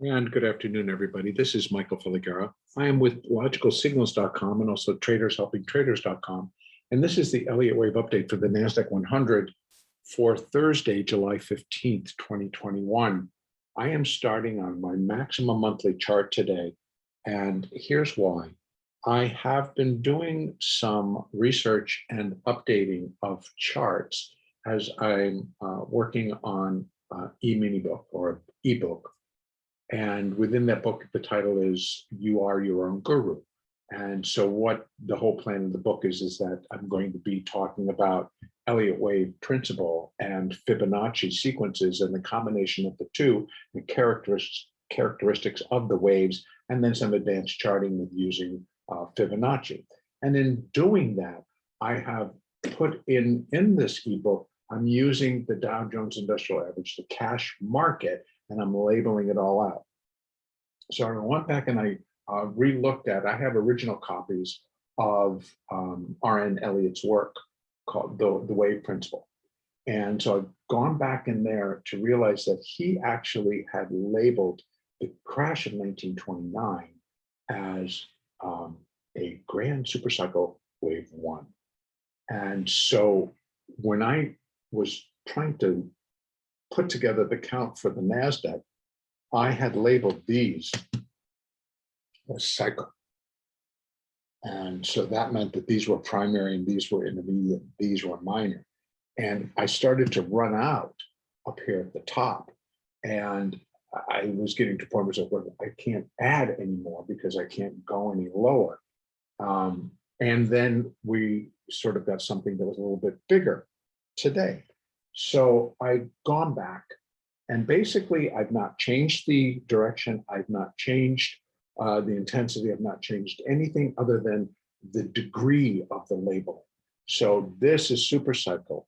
And good afternoon, everybody. This is Michael Filighera. I am with logicalsignals.com and also tradershelpingtraders.com. And this is the Elliott Wave update for the NASDAQ 100 for Thursday, July 15th, 2021. I am starting on my maximum monthly chart today. And here's why. I have been doing some research and updating of charts as I'm working on e-mini book or ebook. And within that book, the title is You Are Your Own Guru. And so what the whole plan of the book is that I'm going to be talking about Elliott Wave principle and Fibonacci sequences and the combination of the two, the characteristics of the waves, and then some advanced charting with using Fibonacci. And in doing that, I have put in this ebook, I'm using the Dow Jones Industrial Average, the cash market, and I'm labeling it all out. So I went back and I re-looked at, I have original copies of R.N. Elliott's work called the Wave Principle. And so I've gone back in there to realize that he actually had labeled the crash of 1929 as a grand supercycle wave one. And so when I was trying to put together the count for the NASDAQ, I had labeled these as cycle. And so that meant that these were primary and these were intermediate, these were minor. And I started to run out up here at the top. And I was getting to the point where I can't add anymore because I can't go any lower. And then we sort of got something that was a little bit bigger today. So I've gone back and basically I've not changed the direction. I've not changed the intensity. I've not changed anything other than the degree of the label. So this is Supercycle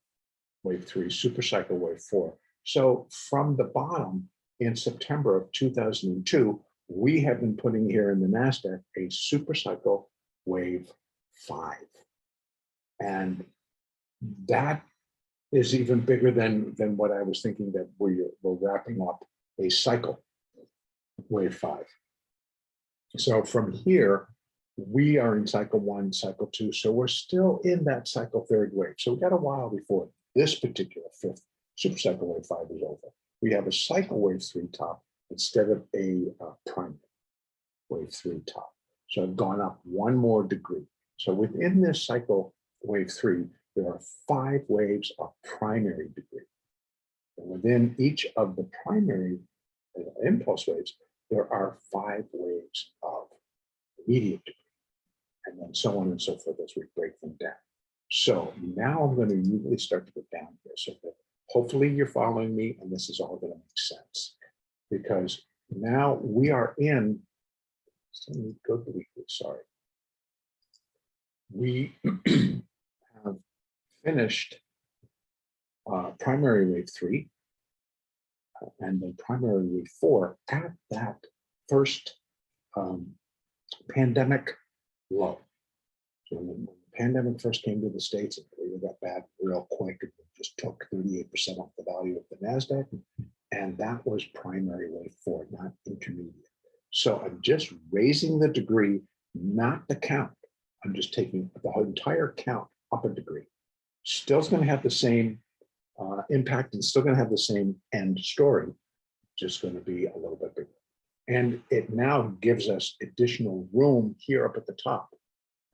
Wave 3, Supercycle Wave 4. So from the bottom in September of 2002, we have been putting here in the NASDAQ a Supercycle Wave 5. And that is even bigger than what I was thinking, that we're wrapping up a cycle, wave 5. So from here, we are in cycle 1, cycle 2. So we're still in that cycle 3rd wave. So we got a while before this particular 5th supercycle wave 5 is over. We have a cycle wave 3 top instead of a primary wave 3 top. So I've gone up one more degree. So within this cycle wave 3, there are 5 waves of primary degree. And within each of the primary impulse waves, there are 5 waves of immediate degree, and then so on and so forth as we break them down. So now I'm going to immediately start to go down here so that hopefully you're following me and this is all going to make sense. Because now we are in, go to the weekly, sorry. We have finished primary wave 3 and then primary wave 4 at that first pandemic low. So when the pandemic first came to the States, it really got bad real quick. It just took 38% off the value of the NASDAQ. And that was primary wave 4, not intermediate. So I'm just raising the degree, not the count. I'm just taking the entire count up a degree. Still going to have the same impact and still going to have the same end story, just going to be a little bit bigger. And it now gives us additional room here up at the top.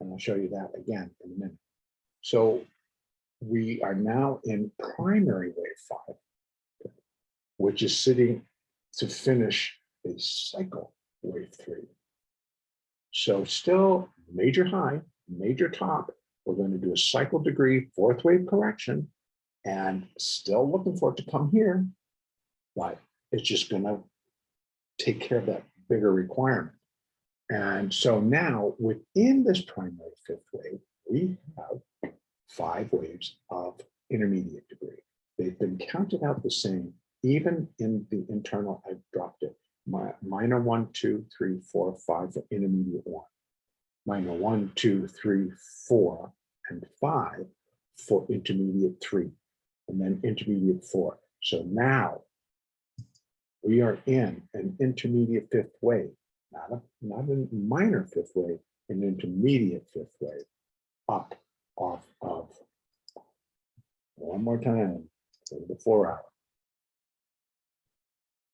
And I'll show you that again in a minute. So we are now in primary wave 5, which is sitting to finish a cycle wave 3. So still major high, major top. We're going to do a cycle degree 4th wave correction and still looking for it to come here, but it's just going to take care of that bigger requirement. And so now within this primary 5th wave, we have 5 waves of intermediate degree. They've been counted out the same, even in the internal, I've dropped it. Minor 1, 2, 3, 4, 5 for intermediate 1. Minor 1, 2, 3, 4, and 5 for intermediate 3, and then intermediate 4. So now We are in an intermediate fifth wave, not a minor fifth wave, an intermediate fifth wave, up off of, one more time, the 4 hour,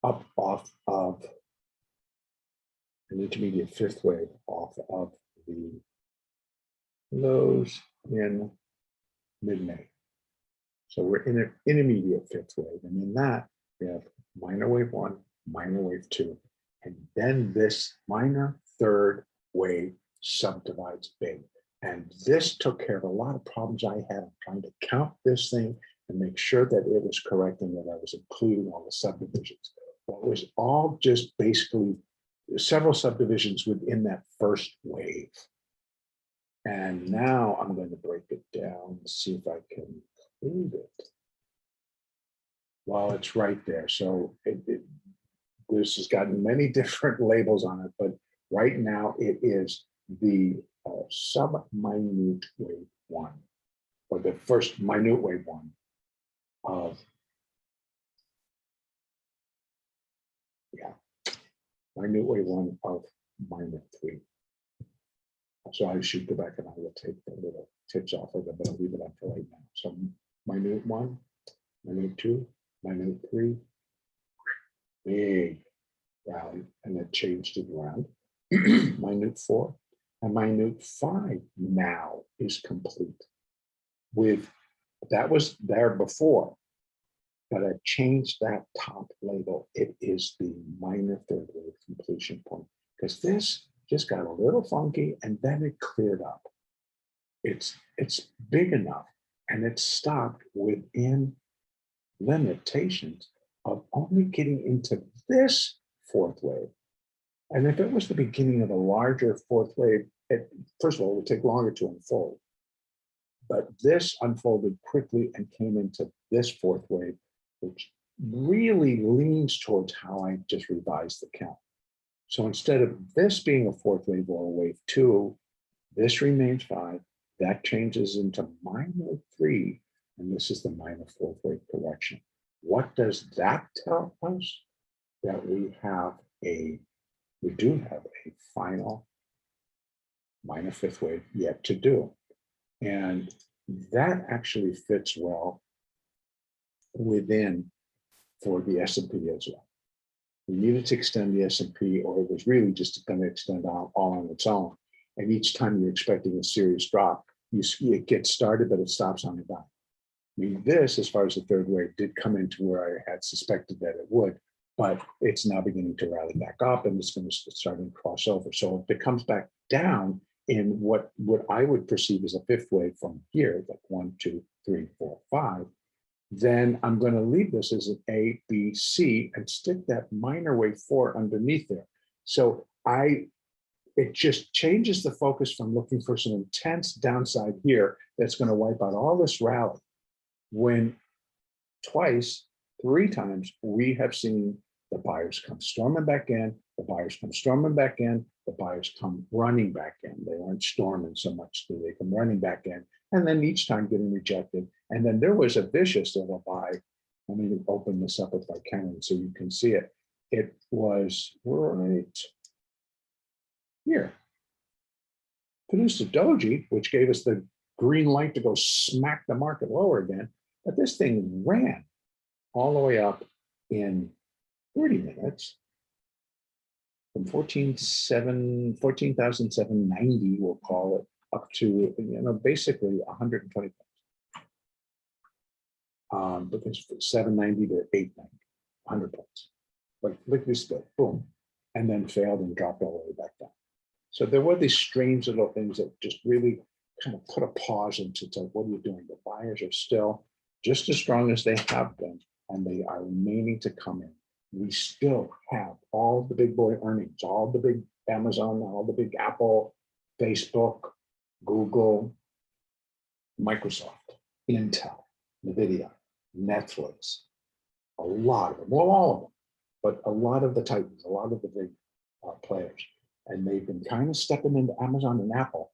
up off of an intermediate fifth wave off of the lows in mid-May. So we're in an intermediate fifth wave, and in that we have minor wave 1, minor wave 2, and then this minor third wave subdivides big. And this took care of a lot of problems I had trying to count this thing and make sure that it was correct and that I was including all the subdivisions. Well, it was all just basically several subdivisions within that first wave. And now I'm going to break it down and see if I can include it. Well, it's right there. So this has gotten many different labels on it, but right now it is the sub-minute wave 1, or the first minute wave 1 of, minute wave 1 of minor 3. So I should go back and I will take the little tips off of it, but I'll leave it on for right now. So minute 1, minute 2, minute 3, big rally, and it changed it around. Minute 4 and minute 5 now is complete. With that was there before, but I changed that top label. It is the minor third wave completion point, because this just got a little funky and then it cleared up. It's big enough and it stopped within limitations of only getting into this fourth wave. And if it was the beginning of a larger fourth wave, first of all, it would take longer to unfold. But this unfolded quickly and came into this fourth wave, which really leans towards how I just revised the count. So instead of this being a fourth wave or a wave 2, this remains 5. That changes into minor 3, and this is the minor fourth wave correction. What does that tell us? That we do have a final minor fifth wave yet to do. And that actually fits well within for the S&P as well. We needed to extend the S&P, or it was really just going to extend all on its own. And each time you're expecting a serious drop, you see it gets started, but it stops on a dime. I mean, this, as far as the third wave, did come into where I had suspected that it would, but it's now beginning to rally back up, and it's going to start to cross over. So if it comes back down in what I would perceive as a fifth wave from here, like 1, 2, 3, 4, 5, then I'm going to leave this as an A, B, C, and stick that minor wave 4 underneath there. So it just changes the focus from looking for some intense downside here that's going to wipe out all this rally, when twice, 3 times, we have seen the buyers come storming back in, the buyers come storming back in, the buyers come running back in. They aren't storming so much that they come running back in, and then each time getting rejected. And then there was a vicious little buy. Let me open this up if I can so you can see it. It was right here. Produced a doji, which gave us the green light to go smack the market lower again. But this thing ran all the way up in 30 minutes from 14,790, we'll call it, up to, basically 120 points. Because 790 to 890, 100 points. Like liquidity split, boom, and then failed and dropped all the way back down. So there were these strange little things that just really kind of put a pause into what are you doing? The buyers are still just as strong as they have been, and they are remaining to come in. We still have all the big boy earnings, all the big Amazon, all the big Apple, Facebook, Google, Microsoft, Intel, NVIDIA, Netflix, a lot of them, well, all of them, but a lot of the titans, a lot of the big players. And they've been kind of stepping into Amazon and Apple.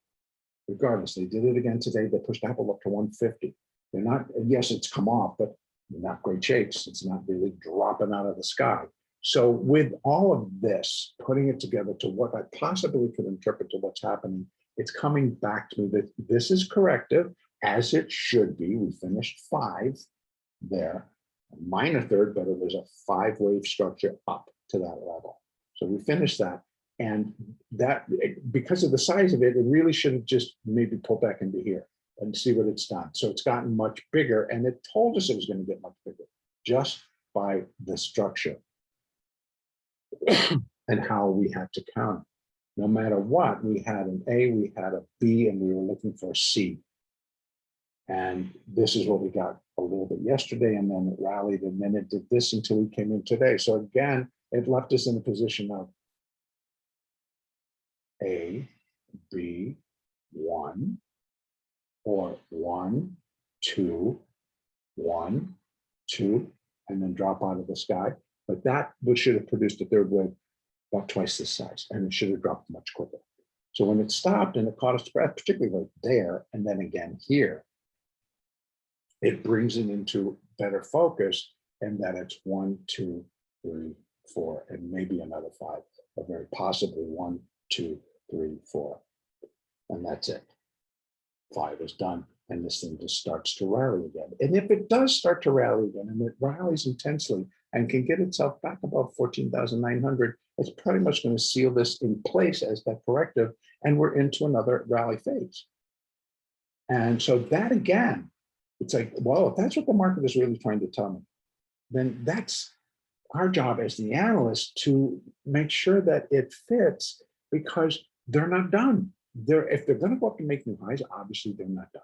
Regardless, they did it again today. They pushed Apple up to 150. They're not, yes, it's come off, but not great shapes. It's not really dropping out of the sky. So with all of this, putting it together to what I possibly could interpret to what's happening, it's coming back to me that this is corrective, as it should be. We finished 5 there, a minor third, but it was a 5-wave structure up to that level. So we finished that. And that, because of the size of it, it really should have just maybe pulled back into here and see what it's done. So it's gotten much bigger, and it told us it was going to get much bigger just by the structure and how we had to count. No matter what, we had an A, we had a B, and we were looking for a C. And this is what we got a little bit yesterday, and then it rallied, and then it did this until we came in today. So again, it left us in a position of A, B, 1, or 1, 2, 1, 2, and then drop out of the sky. But that should have produced a third wave about twice this size, and it should have dropped much quicker. So when it stopped and it caught its breath, particularly right there, and then again here, it brings it into better focus, and that it's 1, 2, 3, 4, and maybe another 5, or very possibly 1, 2, 3, 4, and that's it. 5 is done, and this thing just starts to rally again. And if it does start to rally again, and it rallies intensely and can get itself back above 14,900, it's pretty much going to seal this in place as that corrective, and we're into another rally phase. And so that again, it's like, well, if that's what the market is really trying to tell me, then that's our job as the analyst to make sure that it fits, because they're not done. If they're going to go up and make new highs, obviously they're not done.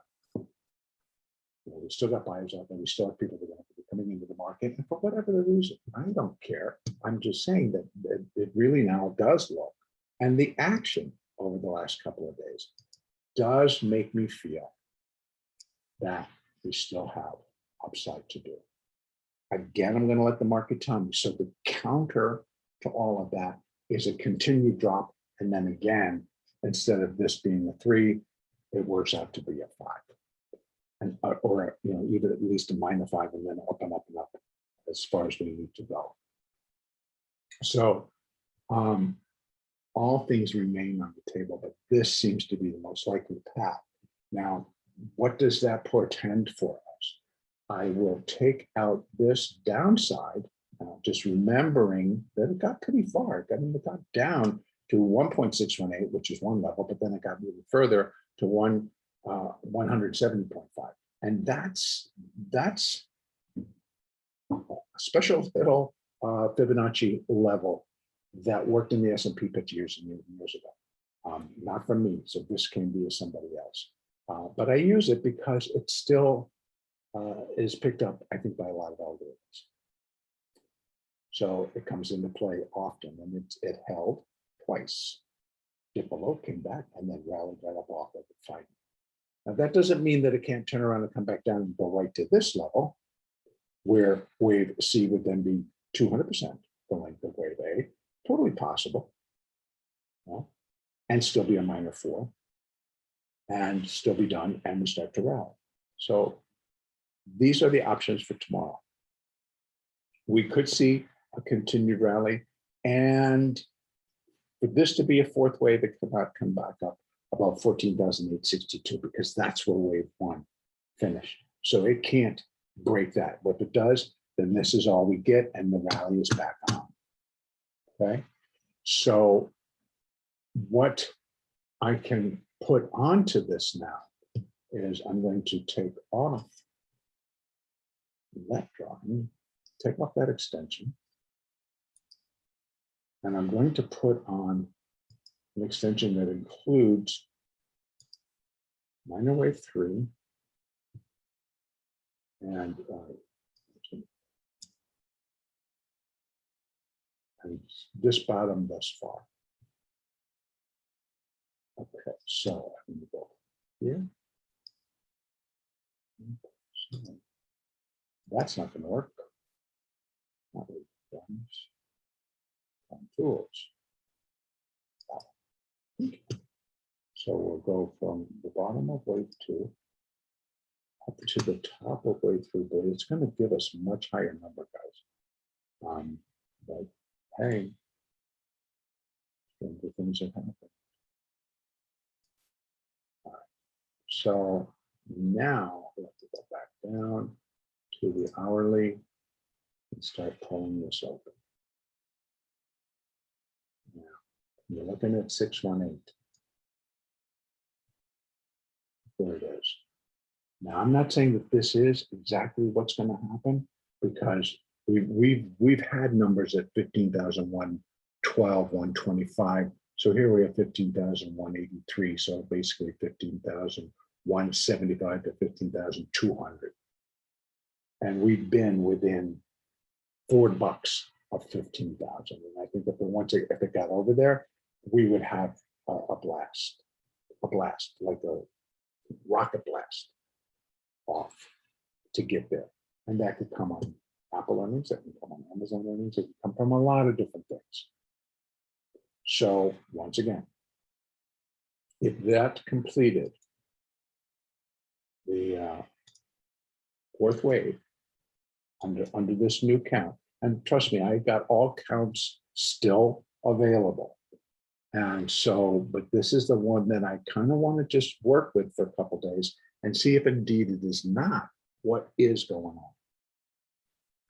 We still got buyers out there. We still have people that are going to be coming into the market, and for whatever the reason, I don't care. I'm just saying that it really now does look, and the action over the last couple of days does make me feel that we still have upside to do. Again, I'm going to let the market tell me. So the counter to all of that is a continued drop, and then again, instead of this being a 3, it works out to be a 5, and or even at least a -5, and then up and up and up as far as we need to go. So all things remain on the table, but this seems to be the most likely path. Now, what does that portend for us? I will take out this downside, just remembering that it got pretty far. It got down to 1.618, which is one level, but then it got even further to 170.5. And that's a special little Fibonacci level that worked in the S&P 50 years and years ago. Not from me, so this came via somebody else. But I use it because it still is picked up, I think, by a lot of algorithms. So it comes into play often, and it held twice. Dipped below, came back, and then rallied right up off of the fight. Now that doesn't mean that it can't turn around and come back down and go right to this level, where wave C would then be 200% the length of wave A. Totally possible. And still be a -4. And still be done, and we start to rally. So these are the options for tomorrow. We could see a continued rally, and for this to be a 4th wave, it could not come back up about 14,862, because that's where wave 1 finished. So it can't break that. If it does, then this is all we get, and the rally is back on. Okay, so what I can put onto this now is I'm going to take off that drawing, take off that extension, and I'm going to put on an extension that includes minor wave 3 and this bottom thus far. Okay, so I'm going to go here. That's not going to work. Tools. So we'll go from the bottom of wave 2 up to the top of wave 3, but it's going to give us a much higher number, guys. But hey, the things that happen. All right. So now we have to go back down to the hourly and start pulling this open. Now you're looking at 618. There it is. Now I'm not saying that this is exactly what's going to happen, because we've had numbers at 15,112, 125. So here we have 15,183. So basically 15,175 to 15,200. And we've been within $4 of 15,000. And I think if it got over there, we would have a blast, like a rocket blast off to get there. And that could come on Apple earnings, that can come on Amazon earnings, it can come from a lot of different things. So once again, if that completed the fourth wave under this new count, and trust me, I got all counts still available. And so, but this is the one that I kind of want to just work with for a couple of days and see if indeed it is not what is going on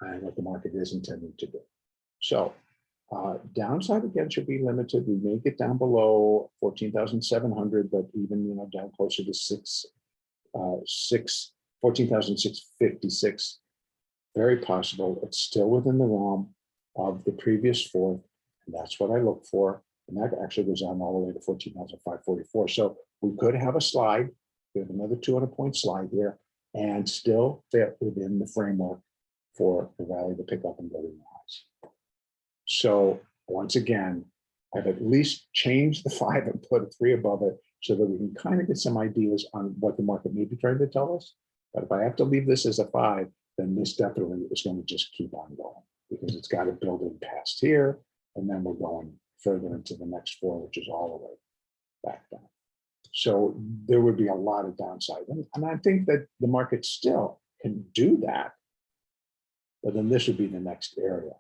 and what the market is intending to do. So downside again should be limited. We may get down below 14,700, but even down closer to 14,656, very possible. It's still within the realm of the previous fourth, and that's what I look for. And that actually goes down all the way to 14,544. So we could have a slide. We have another 200-point slide here, and still fit within the framework for the rally to pick up and go to the highs. So once again, I've at least changed the 5 and put a 3 above it so that we can kind of get some ideas on what the market may be trying to tell us. But if I have to leave this as a 5, then this definitely is going to just keep on going, because it's got to build in past here, and then we're going further into the next 4, which is all the way back down. So there would be a lot of downside. And I think that the market still can do that, but then this would be the next area.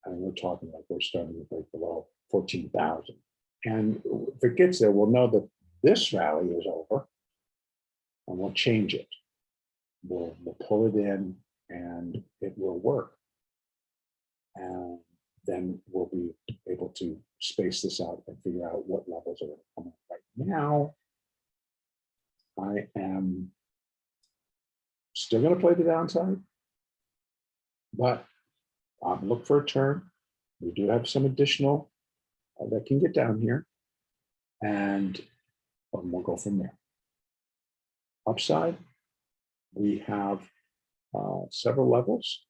And we're talking like we're starting to break below 14,000. And if it gets there, we'll know that this rally is over, and we'll change it. We'll pull it in and it will work. And then we'll be able to space this out and figure out what levels are coming. Right now, I am still going to play the downside, but look for a turn. We do have some additional that can get down here, and we'll go from there. Upside, we have several levels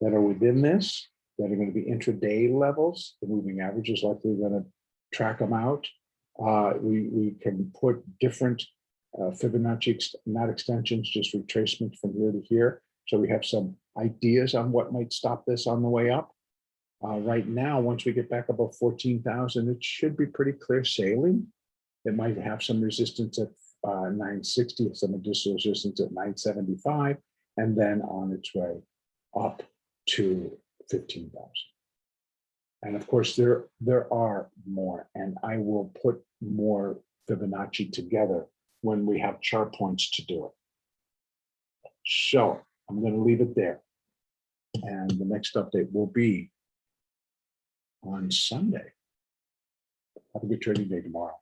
that are within this that are going to be intraday levels. The moving average is likely going to track them out. We can put different Fibonacci, not extensions, just retracement from here to here. So we have some ideas on what might stop this on the way up. Right now, once we get back above 14,000, it should be pretty clear sailing. It might have some resistance at 960, some additional resistance at 975, and then on its way up to 15,000. And of course, there are more, and I will put more Fibonacci together when we have chart points to do it. So I'm going to leave it there. And the next update will be on Sunday. Have a good trading day tomorrow.